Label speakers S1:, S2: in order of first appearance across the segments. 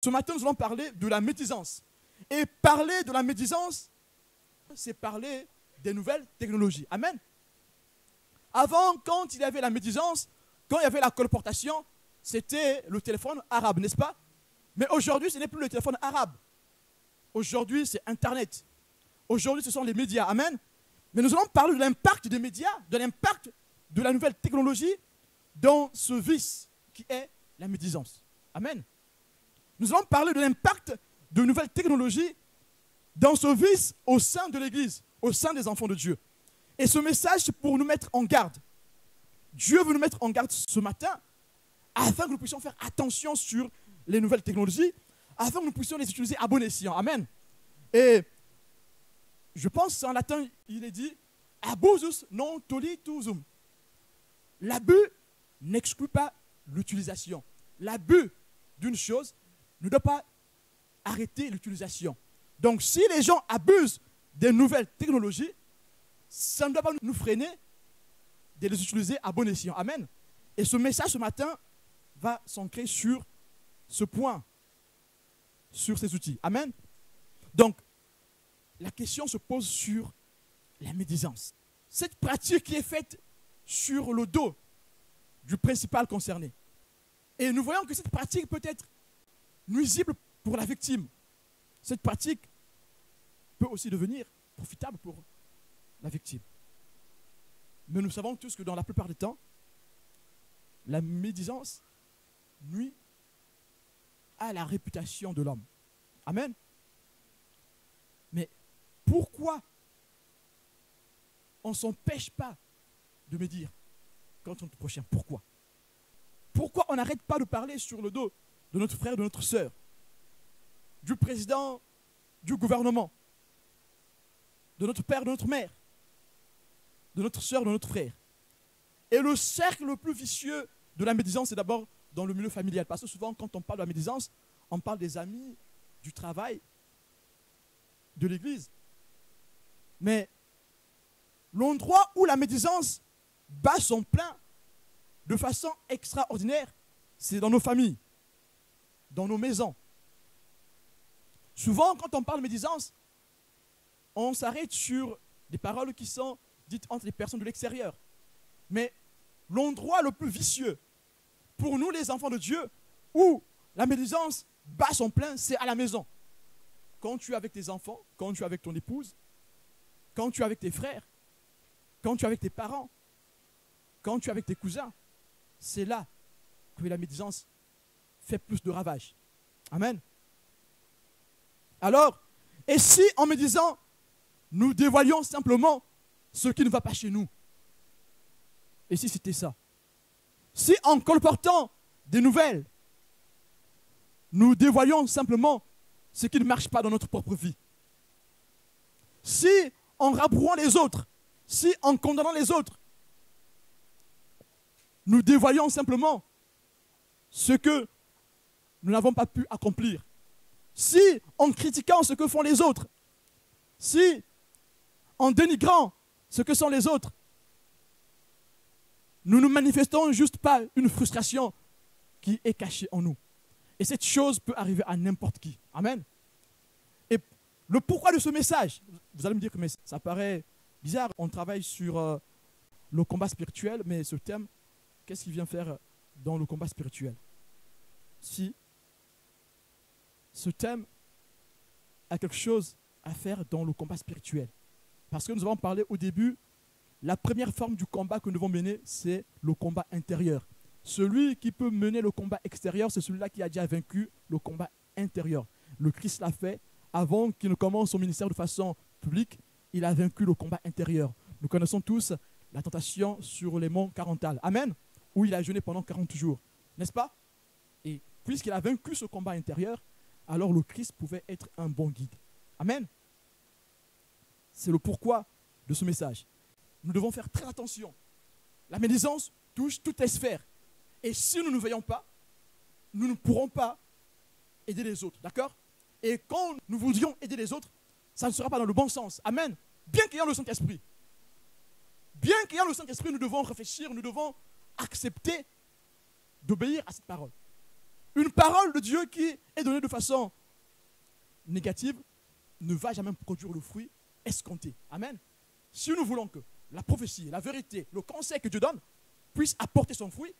S1: Ce matin, nous allons parler de la médisance. Et parler de la médisance, c'est parler des nouvelles technologies. Amen. Avant, quand il y avait la médisance, quand il y avait la colportation, c'était le téléphone arabe, n'est-ce pas? Mais aujourd'hui, ce n'est plus le téléphone arabe. Aujourd'hui, c'est Internet. Aujourd'hui, ce sont les médias. Amen. Mais nous allons parler de l'impact des médias, de l'impact de la nouvelle technologie dans ce vice qui est la médisance. Amen. Nous allons parler de l'impact de nouvelles technologies dans ce vice au sein de l'Église, au sein des enfants de Dieu. Et ce message, c'est pour nous mettre en garde. Dieu veut nous mettre en garde ce matin afin que nous puissions faire attention sur les nouvelles technologies, afin que nous puissions les utiliser à bon escient. Amen. Et je pense en latin, il est dit « abusus non tolitusum ». L'abus n'exclut pas l'utilisation. L'abus d'une chose ne doit pas arrêter l'utilisation. Donc si les gens abusent des nouvelles technologies, ça ne doit pas nous freiner de les utiliser à bon escient. Amen. Et ce message ce matin va s'ancrer sur ce point, sur ces outils. Amen. Donc, la question se pose sur la médisance. Cette pratique qui est faite sur le dos du principal concerné. Et nous voyons que cette pratique peut être nuisible pour la victime. Cette pratique peut aussi devenir profitable pour la victime. Mais nous savons tous que dans la plupart des temps, la médisance nuit à la réputation de l'homme. Amen. Mais pourquoi on ne s'empêche pas de médire quand on est prochain? Pourquoi? Pourquoi on n'arrête pas de parler sur le dos de notre frère, de notre sœur, du président, du gouvernement, de notre père, de notre mère, de notre sœur, de notre frère? Et le cercle le plus vicieux de la médisance, c'est d'abord dans le milieu familial. Parce que souvent, quand on parle de la médisance, on parle des amis, du travail, de l'église. Mais l'endroit où la médisance bat son plein de façon extraordinaire, c'est dans nos familles, dans nos maisons. Souvent, quand on parle de médisance, on s'arrête sur des paroles qui sont dites entre les personnes de l'extérieur. Mais l'endroit le plus vicieux pour nous, les enfants de Dieu, où la médisance bat son plein, c'est à la maison. Quand tu es avec tes enfants, quand tu es avec ton épouse, quand tu es avec tes frères, quand tu es avec tes parents, quand tu es avec tes cousins, c'est là que la médisance fait plus de ravages. Amen. Alors, et si en médisant, nous dévoilions simplement ce qui ne va pas chez nous? Et si c'était ça? Si en colportant des nouvelles, nous dévoilions simplement ce qui ne marche pas dans notre propre vie? Si en rabrouant les autres, si en condamnant les autres, nous dévoilions simplement ce que nous n'avons pas pu accomplir, si en critiquant ce que font les autres, si en dénigrant ce que sont les autres, nous ne manifestons juste pas une frustration qui est cachée en nous. Et cette chose peut arriver à n'importe qui. Amen. Et le pourquoi de ce message, vous allez me dire que mais ça paraît bizarre, on travaille sur le combat spirituel, mais ce thème, qu'est-ce qu'il vient faire dans le combat spirituel? Si ce thème a quelque chose à faire dans le combat spirituel. Parce que nous avons parlé au début, la première forme du combat que nous devons mener, c'est le combat intérieur. Celui qui peut mener le combat extérieur, c'est celui-là qui a déjà vaincu le combat intérieur. Le Christ l'a fait avant qu'il ne commence son ministère de façon publique. Il a vaincu le combat intérieur. Nous connaissons tous la tentation sur les monts Carental. Amen. Où il a jeûné pendant 40 jours. N'est-ce pas? Et puisqu'il a vaincu ce combat intérieur, alors le Christ pouvait être un bon guide. Amen. C'est le pourquoi de ce message. Nous devons faire très attention. La médisance touche toutes les sphères. Et si nous ne veillons pas, nous ne pourrons pas aider les autres. D'accord? Et quand nous voudrions aider les autres, ça ne sera pas dans le bon sens. Amen. Bien qu'ayant le Saint-Esprit. Bien qu'ayant le Saint-Esprit, nous devons réfléchir, nous devons accepter d'obéir à cette parole. Une parole de Dieu qui est donnée de façon négative ne va jamais produire le fruit escompté. Amen. Si nous voulons que la prophétie, la vérité, le conseil que Dieu donne puisse apporter son fruit,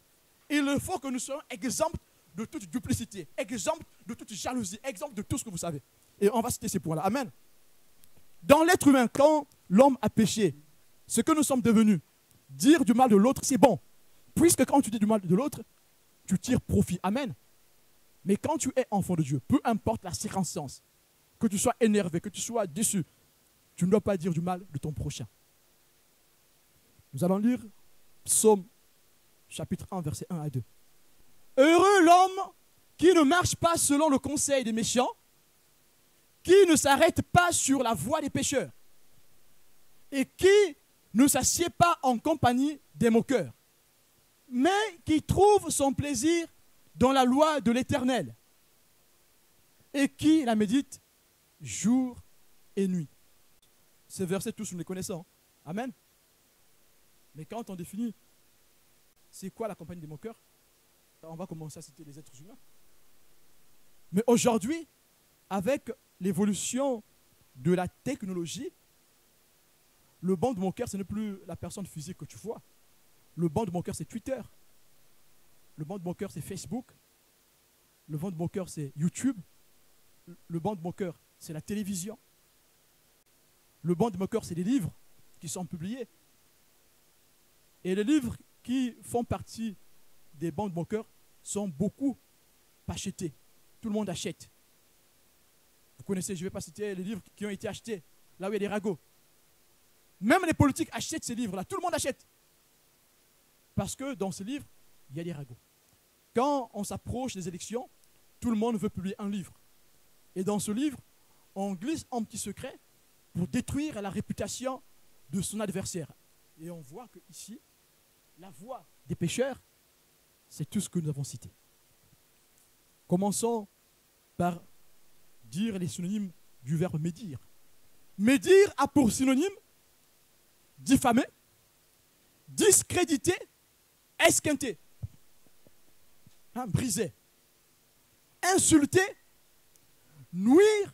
S1: il faut que nous soyons exempts de toute duplicité, exempts de toute jalousie, exempts de tout ce que vous savez. Et on va citer ces points-là. Amen. Dans l'être humain, quand l'homme a péché, ce que nous sommes devenus, dire du mal de l'autre, c'est bon. Puisque quand tu dis du mal de l'autre, tu tires profit. Amen. Mais quand tu es enfant de Dieu, peu importe la circonstance, que tu sois énervé, que tu sois déçu, tu ne dois pas dire du mal de ton prochain. Nous allons lire Psaume chapitre 1, versets 1 à 2. Heureux l'homme qui ne marche pas selon le conseil des méchants, qui ne s'arrête pas sur la voie des pécheurs, et qui ne s'assied pas en compagnie des moqueurs, mais qui trouve son plaisir dans la loi de l'Éternel, et qui la médite jour et nuit. Ces versets, tous nous les connaissons. Amen. Mais quand on définit c'est quoi la compagnie des moqueurs, on va commencer à citer les êtres humains. Mais aujourd'hui, avec l'évolution de la technologie, le banc de moqueur, ce n'est plus la personne physique que tu vois. Le banc de moqueur, c'est Twitter. Le banc de moqueur, c'est Facebook. Le banc de moqueur, c'est YouTube. Le banc de moqueur, c'est la télévision. Le banc de moqueur, c'est des livres qui sont publiés. Et les livres qui font partie des bancs de moqueurs sont beaucoup achetés. Tout le monde achète. Vous connaissez, je ne vais pas citer les livres qui ont été achetés, là où il y a des ragots. Même les politiques achètent ces livres-là. Tout le monde achète. Parce que dans ces livres, il y a des ragots. Quand on s'approche des élections, tout le monde veut publier un livre. Et dans ce livre, on glisse un petit secret pour détruire la réputation de son adversaire. Et on voit que ici, la voix des pécheurs, c'est tout ce que nous avons cité. Commençons par dire les synonymes du verbe médire. Médire a pour synonyme diffamer, discréditer, esquinter, briser, insulter, nuire,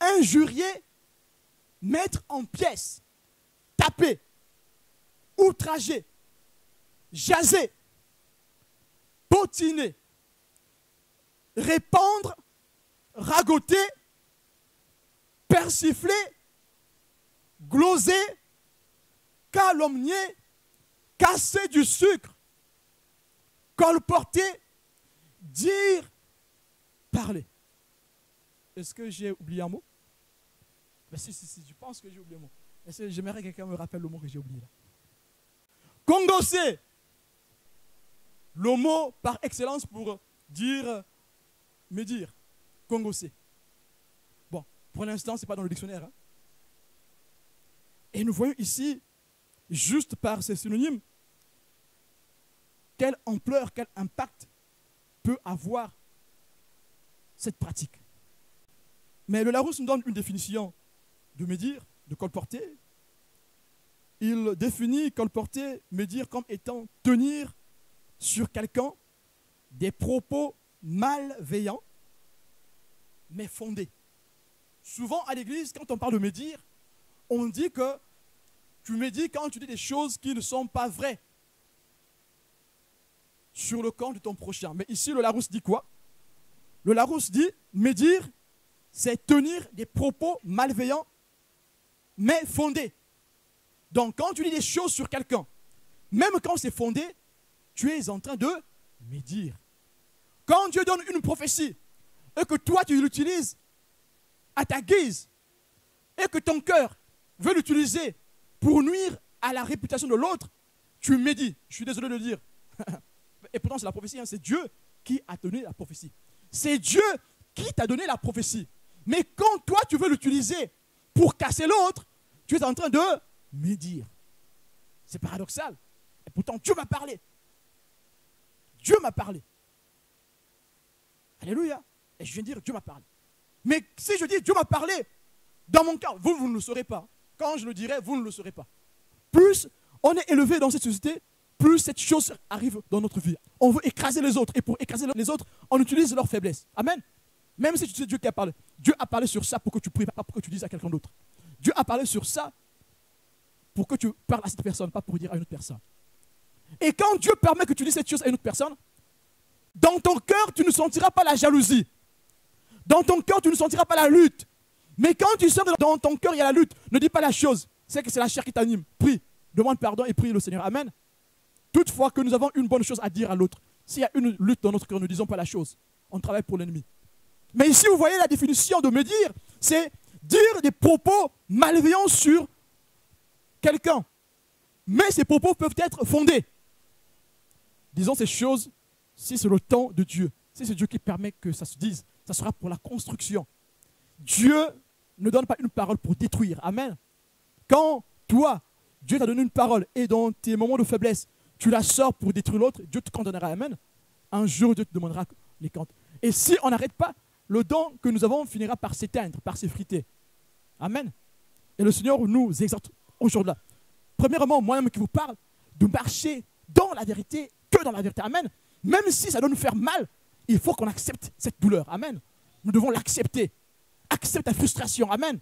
S1: injurier, mettre en pièces, taper, outrager, jaser, potiner, répandre, ragoter, persifler, gloser, calomnier, casser du sucre, colporter, dire, parler. Est-ce que j'ai oublié un mot? Ben si, je pense que j'ai oublié un mot. J'aimerais que quelqu'un me rappelle le mot que j'ai oublié là. Congosser. Le mot par excellence pour dire, médire. Congosser. Bon, pour l'instant, ce n'est pas dans le dictionnaire. Hein. Et nous voyons ici, juste par ces synonymes, quelle ampleur, quel impact peut avoir cette pratique. Mais le Larousse nous donne une définition de médire, de colporter. Il définit colporter, médire comme étant tenir sur quelqu'un des propos malveillants, mais fondés. Souvent à l'église, quand on parle de médire, on dit que tu médis quand tu dis des choses qui ne sont pas vraies sur le compte de ton prochain. Mais ici, le Larousse dit quoi? Le Larousse dit, médire, c'est tenir des propos malveillants, mais fondés. Donc, quand tu dis des choses sur quelqu'un, même quand c'est fondé, tu es en train de médire. Quand Dieu donne une prophétie, et que toi, tu l'utilises à ta guise, et que ton cœur veut l'utiliser pour nuire à la réputation de l'autre, tu médis. Je suis désolé de le dire. Et pourtant, c'est la prophétie, hein. C'est Dieu qui a donné la prophétie. C'est Dieu qui t'a donné la prophétie. Mais quand toi, tu veux l'utiliser pour casser l'autre, tu es en train de médire. C'est paradoxal. Et pourtant, Dieu m'a parlé. Dieu m'a parlé. Alléluia. Et je viens de dire, Dieu m'a parlé. Mais si je dis, Dieu m'a parlé, dans mon cas, vous ne le saurez pas. Quand je le dirai, vous ne le saurez pas. Plus on est élevé dans cette société, plus cette chose arrive dans notre vie. On veut écraser les autres. Et pour écraser les autres, on utilise leur faiblesse. Amen. Même si tu sais Dieu qui a parlé. Dieu a parlé sur ça pour que tu pries, pas pour que tu dises à quelqu'un d'autre. Dieu a parlé sur ça pour que tu parles à cette personne, pas pour dire à une autre personne. Et quand Dieu permet que tu dises cette chose à une autre personne, dans ton cœur, tu ne sentiras pas la jalousie. Dans ton cœur, tu ne sentiras pas la lutte. Mais quand tu sens que dans ton cœur, il y a la lutte, ne dis pas la chose. C'est que c'est la chair qui t'anime. Prie, demande pardon et prie le Seigneur. Amen. Toutefois que nous avons une bonne chose à dire à l'autre, s'il y a une lutte dans notre cœur, ne disons pas la chose. On travaille pour l'ennemi. Mais ici, vous voyez la définition de médire, c'est dire des propos malveillants sur quelqu'un. Mais ces propos peuvent être fondés. Disons ces choses, si c'est le temps de Dieu, si c'est Dieu qui permet que ça se dise, ça sera pour la construction. Dieu ne donne pas une parole pour détruire. Amen. Quand toi, Dieu t'a donné une parole et dans tes moments de faiblesse, tu la sors pour détruire l'autre, Dieu te condamnera. Amen. Un jour, Dieu te demandera les comptes. Et si on n'arrête pas, le don que nous avons finira par s'éteindre, par s'effriter. Amen. Et le Seigneur nous exhorte aujourd'hui. Premièrement, moi-même qui vous parle, de marcher dans la vérité, que dans la vérité. Amen. Même si ça doit nous faire mal, il faut qu'on accepte cette douleur. Amen. Nous devons l'accepter. Accepte ta frustration. Amen.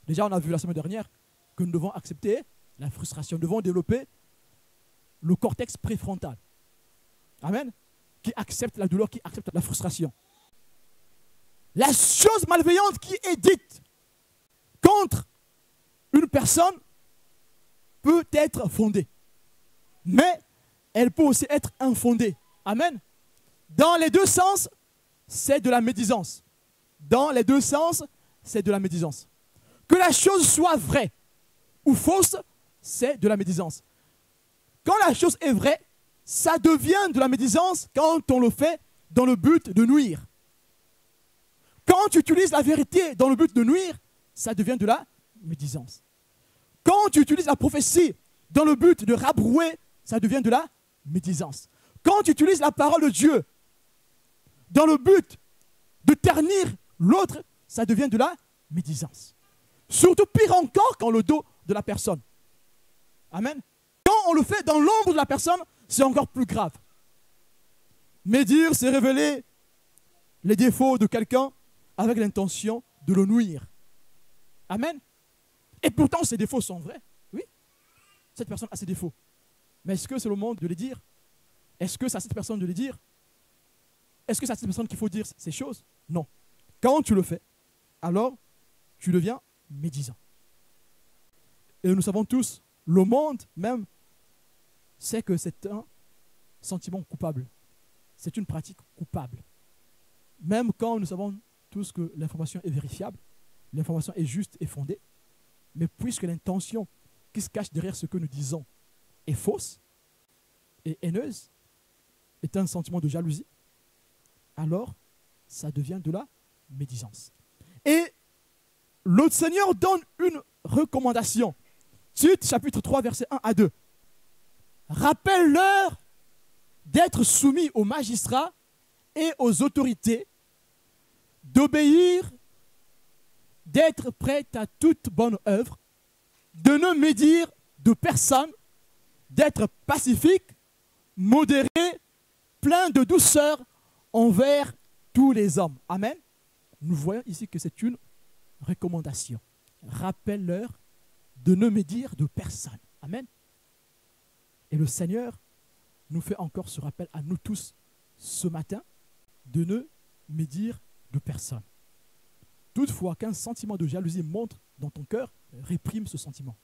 S1: Déjà, on a vu la semaine dernière que nous devons accepter la frustration. Nous devons développer le cortex préfrontal. Amen. Qui accepte la douleur, qui accepte la frustration. La chose malveillante qui est dite contre une personne peut être fondée. Mais elle peut aussi être infondée. Amen. Dans les deux sens, c'est de la médisance. Dans les deux sens, c'est de la médisance. Que la chose soit vraie ou fausse, c'est de la médisance. Quand la chose est vraie, ça devient de la médisance quand on le fait dans le but de nuire. Quand tu utilises la vérité dans le but de nuire, ça devient de la médisance. Quand tu utilises la prophétie dans le but de rabrouer, ça devient de la médisance. Quand tu utilises la parole de Dieu dans le but de ternir l'autre, ça devient de la médisance. Surtout pire encore quand le dos de la personne. Amen. Quand on le fait dans l'ombre de la personne, c'est encore plus grave. Médire, c'est révéler les défauts de quelqu'un avec l'intention de le nuire. Amen. Et pourtant, ces défauts sont vrais. Oui, cette personne a ses défauts. Mais est-ce que c'est le moment de les dire? Est-ce que c'est à cette personne de les dire? Est-ce que c'est à cette personne qu'il faut dire ces choses? Non. Quand tu le fais, alors tu deviens médisant. Et nous savons tous, le monde même sait que c'est un sentiment coupable. C'est une pratique coupable. Même quand nous savons tous que l'information est vérifiable, l'information est juste et fondée, mais puisque l'intention qui se cache derrière ce que nous disons est fausse et haineuse, est un sentiment de jalousie, alors ça devient de la médisance. Et le Seigneur donne une recommandation. Tite, chapitre 3, versets 1 à 2. Rappelle-leur d'être soumis aux magistrats et aux autorités, d'obéir, d'être prêt à toute bonne œuvre, de ne médire de personne, d'être pacifique, modéré, plein de douceur envers tous les hommes. Amen. Nous voyons ici que c'est une recommandation. Rappelle-leur de ne médire de personne. Amen. Et le Seigneur nous fait encore ce rappel à nous tous ce matin de ne médire de personne. Toutefois, qu'un sentiment de jalousie monte dans ton cœur, réprime ce sentiment.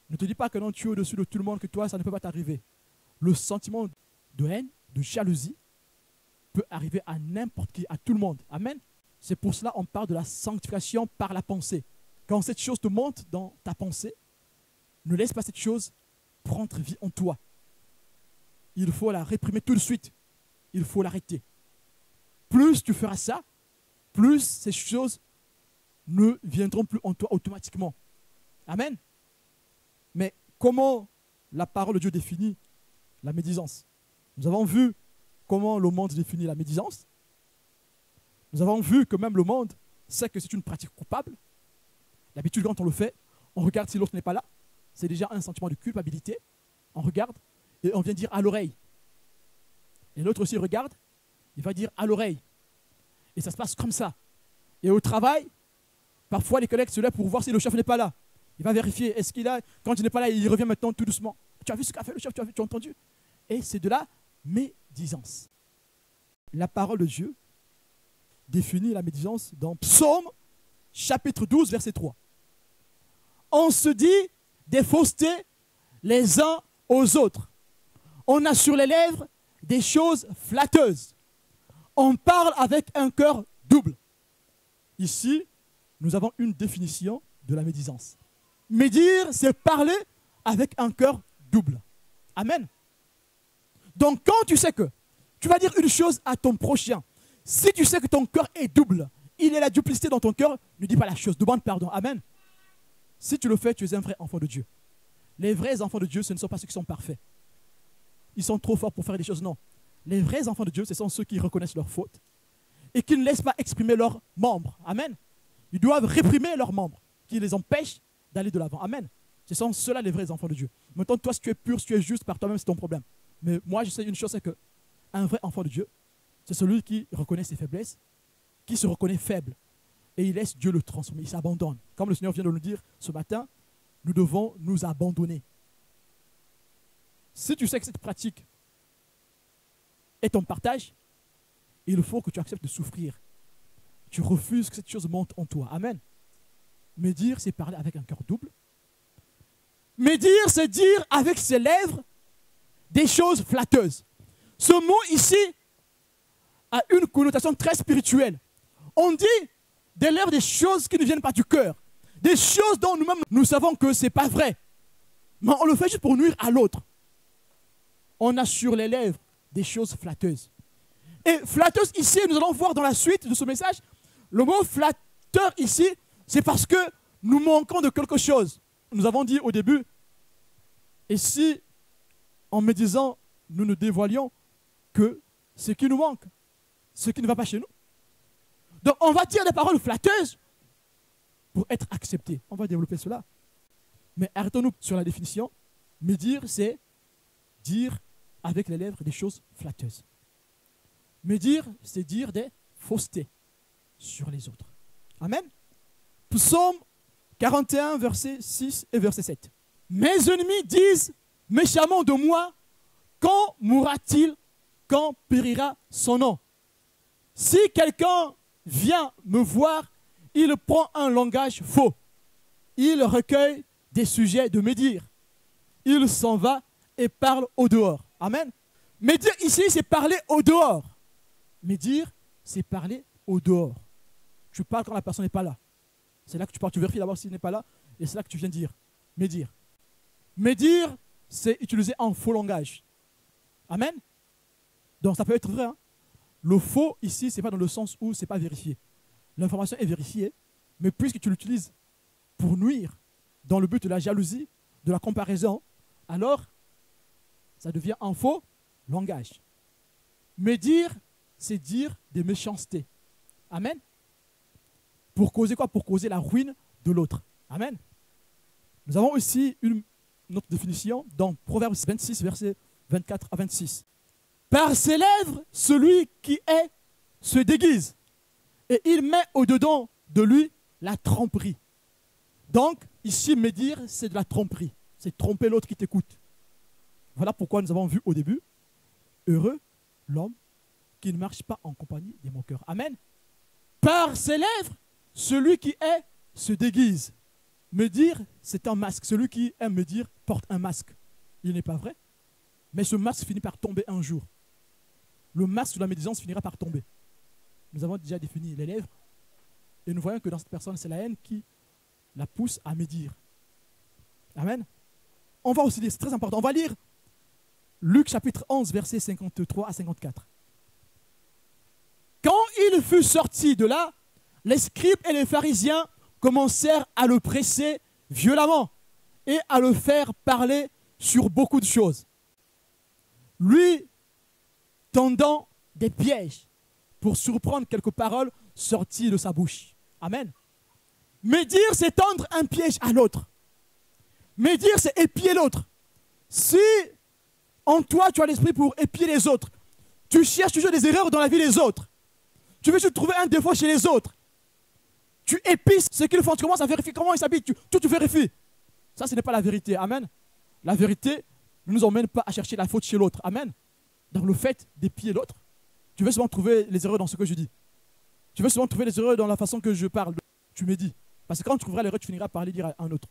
S1: Ne te dis pas que non, tu es au-dessus de tout le monde, que toi, ça ne peut pas t'arriver. Le sentiment de haine, de jalousie, peut arriver à n'importe qui, à tout le monde. Amen. C'est pour cela qu'on parle de la sanctification par la pensée. Quand cette chose te monte dans ta pensée, ne laisse pas cette chose prendre vie en toi. Il faut la réprimer tout de suite. Il faut l'arrêter. Plus tu feras ça, plus ces choses ne viendront plus en toi automatiquement. Amen. Mais comment la parole de Dieu définit la médisance? Nous avons vu comment le monde définit la médisance. Nous avons vu que même le monde sait que c'est une pratique coupable. D'habitude, quand on le fait, on regarde si l'autre n'est pas là. C'est déjà un sentiment de culpabilité. On regarde et on vient dire à l'oreille. Et l'autre aussi regarde, il va dire à l'oreille. Et ça se passe comme ça. Et au travail, parfois les collègues se lèvent pour voir si le chef n'est pas là. Il va vérifier, est-ce qu'il a, quand il n'est pas là, il revient maintenant tout doucement. Tu as vu ce qu'a fait le chef, tu as entendu? Et c'est de la médisance. La parole de Dieu définit la médisance dans Psaume chapitre 12, verset 3. On se dit des faussetés les uns aux autres. On a sur les lèvres des choses flatteuses. On parle avec un cœur double. Ici, nous avons une définition de la médisance. Médire, c'est parler avec un cœur double. Amen. Donc, quand tu sais que tu vas dire une chose à ton prochain, si tu sais que ton cœur est double, il y a la duplicité dans ton cœur, ne dis pas la chose, demande pardon. Amen. Si tu le fais, tu es un vrai enfant de Dieu. Les vrais enfants de Dieu, ce ne sont pas ceux qui sont parfaits. Ils sont trop forts pour faire des choses, non. Les vrais enfants de Dieu, ce sont ceux qui reconnaissent leurs fautes et qui ne laissent pas exprimer leurs membres. Amen. Ils doivent réprimer leurs membres, qui les empêchent d'aller de l'avant. Amen. Ce sont ceux-là les vrais enfants de Dieu. Maintenant, toi, si tu es pur, si tu es juste par toi-même, c'est ton problème. Mais moi, je sais une chose, c'est qu'un vrai enfant de Dieu, c'est celui qui reconnaît ses faiblesses, qui se reconnaît faible. Et il laisse Dieu le transformer, il s'abandonne. Comme le Seigneur vient de nous dire ce matin, nous devons nous abandonner. Si tu sais que cette pratique est ton partage, il faut que tu acceptes de souffrir. Tu refuses que cette chose monte en toi. Amen. Médire, c'est parler avec un cœur double. Médire, c'est dire avec ses lèvres des choses flatteuses. Ce mot ici a une connotation très spirituelle. On dit des lèvres des choses qui ne viennent pas du cœur. Des choses dont nous-mêmes nous savons que ce n'est pas vrai. Mais on le fait juste pour nuire à l'autre. On a sur les lèvres des choses flatteuses. Et flatteuse ici, nous allons voir dans la suite de ce message, le mot flatteur ici, c'est parce que nous manquons de quelque chose. Nous avons dit au début, et si en médisant, nous ne dévoilions que ce qui nous manque, ce qui ne va pas chez nous. Donc on va dire des paroles flatteuses pour être acceptés. On va développer cela. Mais arrêtons-nous sur la définition. Médire, c'est dire avec les lèvres des choses flatteuses. Médire, c'est dire des faussetés sur les autres. Amen. Psaume 41, verset 6 et verset 7. Mes ennemis disent méchamment de moi, quand mourra-t-il, quand périra son nom? Si quelqu'un vient me voir, il prend un langage faux. Il recueille des sujets de médire. Il s'en va et parle au dehors. Amen. Médire ici, c'est parler au dehors. Médire, c'est parler au dehors. Tu parles quand la personne n'est pas là. C'est là que tu parles, tu vérifies d'abord s'il n'est pas là, et c'est là que tu viens dire. Médire. Médire, c'est utiliser un faux langage. Amen. Donc ça peut être vrai. Hein? Le faux ici, ce n'est pas dans le sens où ce n'est pas vérifié. L'information est vérifiée, mais puisque tu l'utilises pour nuire, dans le but de la jalousie, de la comparaison, alors ça devient un faux langage. Médire, c'est dire des méchancetés. Amen. Pour causer quoi? Pour causer la ruine de l'autre. Amen. Nous avons aussi une autre définition dans Proverbes 26, versets 24 à 26. Par ses lèvres, celui qui est se déguise, et il met au-dedans de lui la tromperie. Donc, ici, médire, c'est de la tromperie. C'est tromper l'autre qui t'écoute. Voilà pourquoi nous avons vu au début, heureux l'homme qui ne marche pas en compagnie des moqueurs. Amen. Par ses lèvres, celui qui est se déguise. Médire, c'est un masque. Celui qui aime médire porte un masque. Il n'est pas vrai, mais ce masque finit par tomber un jour. Le masque de la médisance finira par tomber. Nous avons déjà défini les lèvres et nous voyons que dans cette personne, c'est la haine qui la pousse à médire. Amen. On va aussi lire, c'est très important, on va lire Luc chapitre 11, versets 53 à 54. Quand il fut sorti de là, les scribes et les pharisiens commencèrent à le presser violemment et à le faire parler sur beaucoup de choses, lui tendant des pièges pour surprendre quelques paroles sorties de sa bouche. Amen. Médire, c'est tendre un piège à l'autre. Médire, c'est épier l'autre. Si en toi tu as l'esprit pour épier les autres, tu cherches toujours des erreurs dans la vie des autres, tu veux toujours trouver un défaut chez les autres, tu épices ce qu'ils font, tu commences à vérifier comment ils s'habillent, tu vérifies. Ça, ce n'est pas la vérité. Amen. La vérité ne nous emmène pas à chercher la faute chez l'autre. Amen. Dans le fait d'épier l'autre, tu veux souvent trouver les erreurs dans ce que je dis. Tu veux souvent trouver les erreurs dans la façon que je parle. Tu me dis. Parce que quand tu trouveras l'erreur, tu finiras par aller dire à un autre.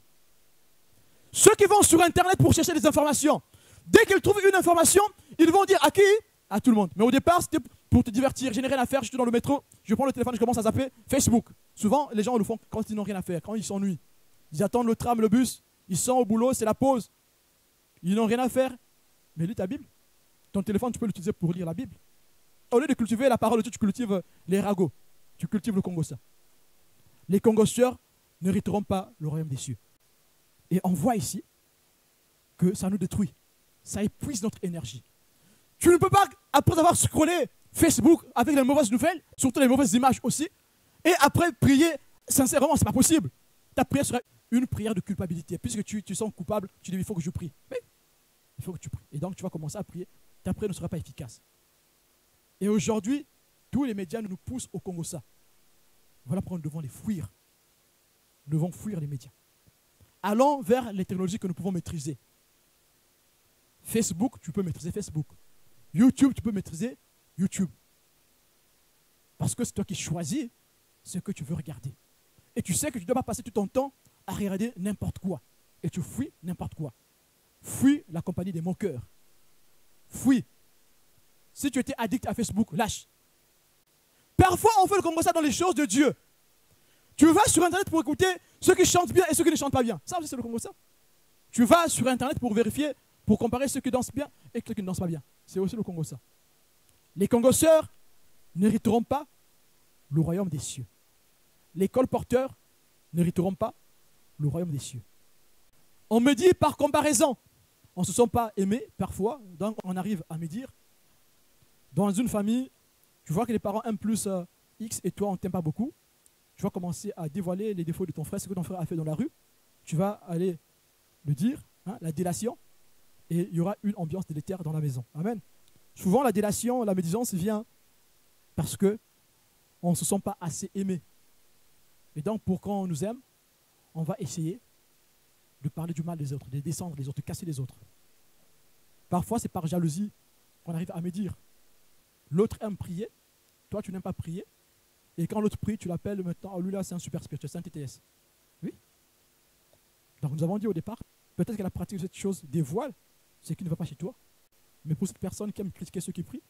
S1: Ceux qui vont sur Internet pour chercher des informations, dès qu'ils trouvent une information, ils vont dire à qui? À tout le monde. Mais au départ, c'était pour te divertir. Je n'ai rien à faire, je suis dans le métro, je prends le téléphone, je commence à zapper Facebook. Souvent, les gens le font quand ils n'ont rien à faire, quand ils s'ennuient. Ils attendent le tram, le bus, ils sont au boulot, c'est la pause. Ils n'ont rien à faire. Mais lis ta Bible. Ton téléphone, tu peux l'utiliser pour lire la Bible. Au lieu de cultiver la parole de Dieu, tu cultives les ragots. Tu cultives le congossa. Les congosseurs n'hériteront pas le royaume des cieux. Et on voit ici que ça nous détruit. Ça épuise notre énergie. Tu ne peux pas, après avoir scrollé Facebook avec les mauvaises nouvelles, surtout les mauvaises images aussi, et après prier sincèrement, c'est pas possible. Ta prière serait une prière de culpabilité. Puisque tu sens coupable, tu dis il faut que je prie. Mais il faut que tu pries. Et donc tu vas commencer à prier. Ta prière ne sera pas efficace. Et aujourd'hui, tous les médias nous poussent au congossa. Voilà pourquoi nous devons les fuir. Nous devons fuir les médias. Allons vers les technologies que nous pouvons maîtriser. Facebook, tu peux maîtriser Facebook. YouTube, tu peux maîtriser YouTube. Parce que c'est toi qui choisis ce que tu veux regarder. Et tu sais que tu ne dois pas passer tout ton temps à regarder n'importe quoi. Et tu fuis n'importe quoi. Fuis la compagnie des moqueurs. Fuis. Si tu étais addict à Facebook, lâche. Parfois, on fait le comme ça dans les choses de Dieu. Tu vas sur Internet pour écouter ceux qui chantent bien et ceux qui ne chantent pas bien. Ça aussi, c'est le comme ça. Tu vas sur Internet pour vérifier, pour comparer ceux qui dansent bien et ceux qui ne dansent pas bien. C'est aussi le Congo ça. Les congosseurs n'hériteront pas le royaume des cieux. Les colporteurs n'hériteront pas le royaume des cieux. On me dit par comparaison, on ne se sent pas aimé parfois, donc on arrive à me dire, dans une famille, tu vois que les parents aiment plus X et toi on ne t'aime pas beaucoup, tu vas commencer à dévoiler les défauts de ton frère, ce que ton frère a fait dans la rue, tu vas aller le dire, hein, la délation, et il y aura une ambiance délétère dans la maison. Amen. Souvent la délation, la médisance vient parce qu'on ne se sent pas assez aimé. Et donc pour qu'on nous aime, on va essayer de parler du mal des autres, de descendre les autres, de casser les autres. Parfois c'est par jalousie qu'on arrive à médire. L'autre aime prier, toi tu n'aimes pas prier, et quand l'autre prie, tu l'appelles maintenant, oh, lui là c'est un super spirituel, c'est un TTS. Oui. Donc nous avons dit au départ, peut-être qu'elle a pratiqué cette chose des voiles, c'est qu'il ne va pas chez toi. Mais pour cette personne qui aime critiquer ceux qui prient,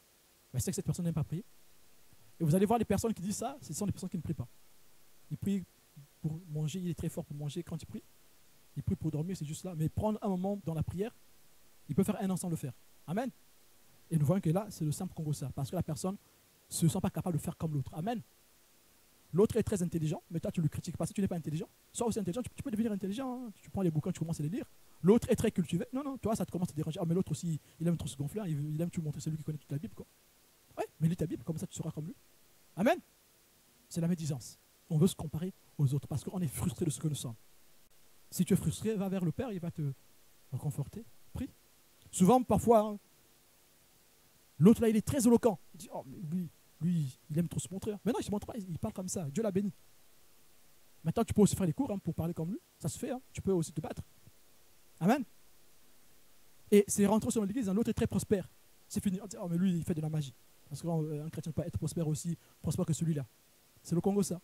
S1: ben, c'est que cette personne n'aime pas prier. Et vous allez voir les personnes qui disent ça, ce sont des personnes qui ne prient pas. Ils prient pour manger, il est très fort pour manger quand il prie. Il prie pour dormir, c'est juste là. Mais prendre un moment dans la prière, il peut faire un an sans le faire. Amen. Et nous voyons que là, c'est le simple congossa, parce que la personne ne se sent pas capable de faire comme l'autre. Amen. L'autre est très intelligent, mais toi tu le critiques parce que tu n'es pas intelligent. Sois aussi intelligent, tu peux devenir intelligent. Hein. Tu prends les bouquins, tu commences à les lire. L'autre est très cultivé. Non, toi ça te commence à te déranger. Ah, mais l'autre aussi, il aime trop se gonfler, il aime tout montrer, c'est lui qui connaît toute la Bible. Quoi. Ouais, mais lis ta Bible, comme ça tu seras comme lui. Amen. C'est la médisance. On veut se comparer aux autres parce qu'on est frustré de ce que nous sommes. Si tu es frustré, va vers le Père, il va te réconforter. Prie. Souvent, parfois, hein, l'autre là, il est très éloquent. Il dit, oh, mais lui, il aime trop se montrer. Mais non, il ne se montre pas, il parle comme ça. Dieu l'a béni. Maintenant, tu peux aussi faire des cours hein, pour parler comme lui. Ça se fait. Hein. Tu peux aussi te battre. Amen. Et c'est rentré sur l'église, hein, l'autre est très prospère. C'est fini. On dit, oh, mais lui, il fait de la magie. Parce qu'un chrétien ne peut pas être prospère aussi prospère que celui-là. C'est le Congo, ça.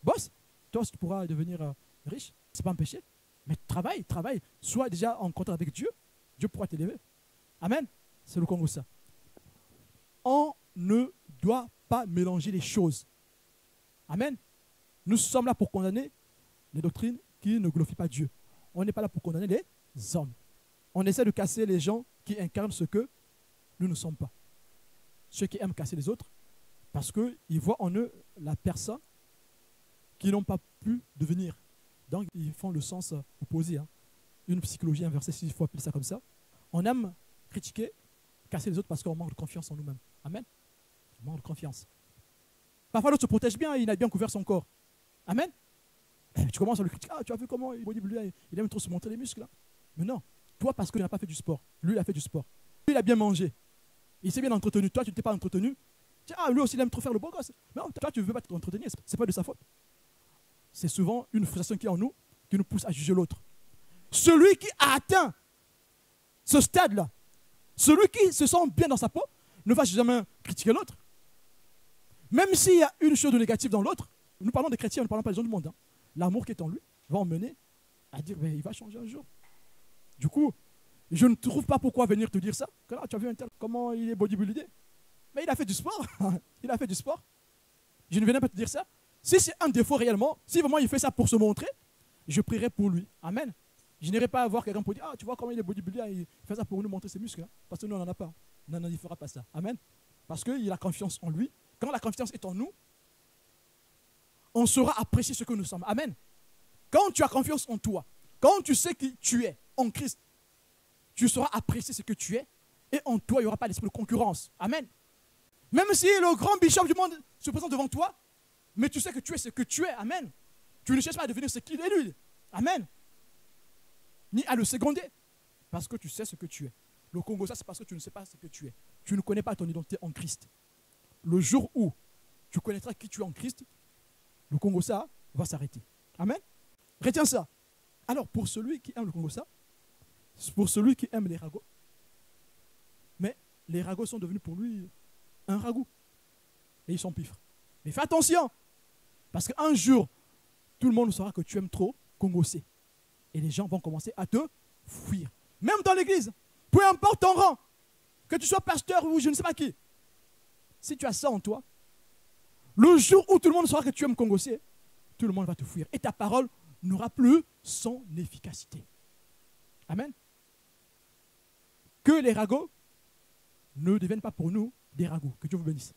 S1: Bosse. Toi, tu pourras devenir riche. C'est pas un péché. Mais travaille. Sois déjà en contact avec Dieu. Dieu pourra t'élever. Amen. C'est le Congo, ça. On ne doit pas mélanger les choses. Amen. Nous sommes là pour condamner les doctrines qui ne glorifient pas Dieu. On n'est pas là pour condamner les hommes. On essaie de casser les gens qui incarnent ce que nous ne sommes pas. Ceux qui aiment casser les autres, parce qu'ils voient en eux la personne qui n'ont pas pu devenir. Donc ils font le sens opposé. Hein. Une psychologie inversée, s'il faut appeler ça comme ça. On aime critiquer, casser les autres parce qu'on manque de confiance en nous-mêmes. Amen. On manque de confiance. Parfois l'autre se protège bien, il a bien couvert son corps. Amen. Et tu commences à le critiquer. Ah, tu as vu comment il aime trop se montrer les muscles là. Mais non, Toi, parce que tu n'as pas fait du sport. Lui, il a fait du sport. Lui, il a bien mangé. Il s'est bien entretenu. Toi, tu ne t'es pas entretenu. Lui aussi, il aime trop faire le beau gosse. Mais non, toi, tu ne veux pas t'entretenir. Ce n'est pas de sa faute. C'est souvent une frustration qui est en nous qui nous pousse à juger l'autre. Celui qui a atteint ce stade-là, celui qui se sent bien dans sa peau, ne va jamais critiquer l'autre. Même s'il y a une chose de négative dans l'autre, nous parlons des chrétiens, nous ne parlons pas des gens du monde. Hein. L'amour qui est en lui va emmener à dire, il va changer un jour. Du coup, je ne trouve pas pourquoi venir te dire ça. Que là, tu as vu un tel, comment il est bodybuildé. Mais il a fait du sport. Il a fait du sport. Je ne venais pas te dire ça. Si c'est un défaut réellement, si vraiment il fait ça pour se montrer, je prierai pour lui. Amen. Je n'irai pas voir quelqu'un pour dire, tu vois comment il est bodybuildé, il fait ça pour nous montrer ses muscles. Hein. Parce que nous, on n'en a pas. Non, il ne fera pas ça. Amen. Parce qu'il a confiance en lui. Quand la confiance est en nous, on saura apprécier ce que nous sommes. Amen. Quand tu as confiance en toi, quand tu sais qui tu es en Christ, tu sauras apprécier ce que tu es et en toi, il n'y aura pas d'esprit de concurrence. Amen. Même si le grand bishop du monde se présente devant toi, mais tu sais que tu es ce que tu es. Amen. Tu ne cherches pas à devenir ce qu'il est lui. Amen. Ni à le seconder, parce que tu sais ce que tu es. Le Congo, ça, c'est parce que tu ne sais pas ce que tu es. Tu ne connais pas ton identité en Christ. Le jour où tu connaîtras qui tu es en Christ, le Congo, ça va s'arrêter. Amen. Retiens ça. Alors, pour celui qui aime le Congo, ça, pour celui qui aime les ragots, mais les ragots sont devenus pour lui un ragoût. Et ils sont pifres. Mais fais attention, parce qu'un jour, tout le monde saura que tu aimes trop Congo C. Et les gens vont commencer à te fuir. Même dans l'église, peu importe ton rang, que tu sois pasteur ou je ne sais pas qui, si tu as ça en toi, le jour où tout le monde saura que tu aimes Congo C, tout le monde va te fuir. Et ta parole n'aura plus son efficacité. Amen. Que les ragots ne deviennent pas pour nous des ragots. Que Dieu vous bénisse.